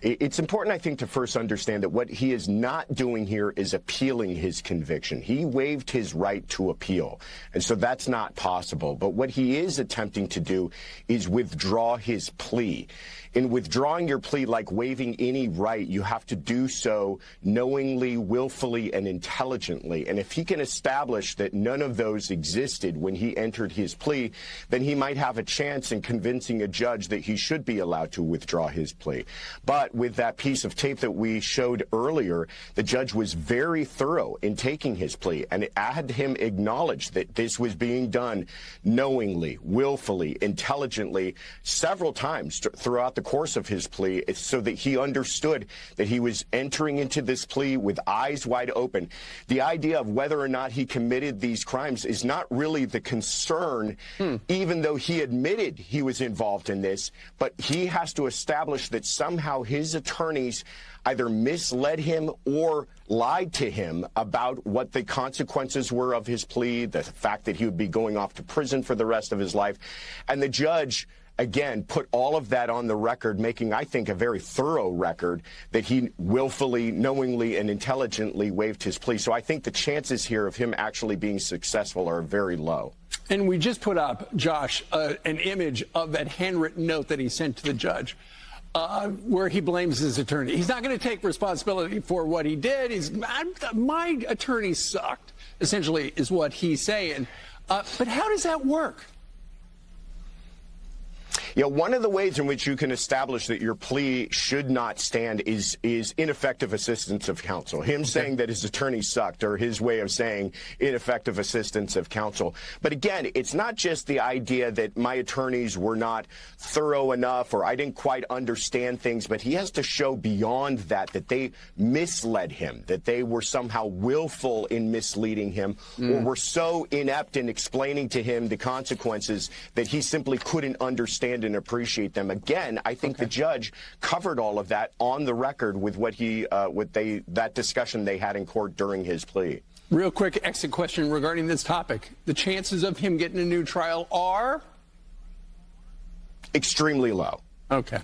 It's important, I think, to first understand that what he is not doing here is appealing his conviction. He waived his right to appeal, and so that's not possible. But what he is attempting to do is withdraw his plea. In withdrawing your plea, like waiving any right, you have to do so knowingly, willfully, and intelligently. And if he can establish that none of those existed when he entered his plea, then he might have a chance in convincing a judge that he should be allowed to withdraw his plea. But with that piece of tape that we showed earlier, the judge was very thorough in taking his plea, and it had him acknowledge that this was being done knowingly, willfully, intelligently, several times throughout the course of his plea, so that he understood that he was entering into this plea with eyes wide open. The idea of whether or not he committed these crimes is not really the concern, even though he admitted he was involved in this, but he has to establish that somehow his attorneys either misled him or lied to him about what the consequences were of his plea, the fact that he would be going off to prison for the rest of his life. And the judge, again, put all of that on the record, making, I think, a very thorough record that he willfully, knowingly, and intelligently waived his plea. So I think the chances here of him actually being successful are very low. And we just put up, Josh, an image of that handwritten note that he sent to the judge, where he blames his attorney. He's not going to take responsibility for what he did. My attorney sucked, essentially, is what he's saying. But how does that work? Yeah, one of the ways in which you can establish that your plea should not stand is ineffective assistance of counsel. Him saying that his attorney sucked, or his way of saying ineffective assistance of counsel. But again, it's not just the idea that my attorneys were not thorough enough or I didn't quite understand things, but he has to show beyond that they misled him, that they were somehow willful in misleading him, or were so inept in explaining to him the consequences that he simply couldn't understand and appreciate them. Again, I think the judge covered all of that on the record with that discussion they had in court during his plea. Real quick exit question regarding this topic. The chances of him getting a new trial are? Extremely low. Okay.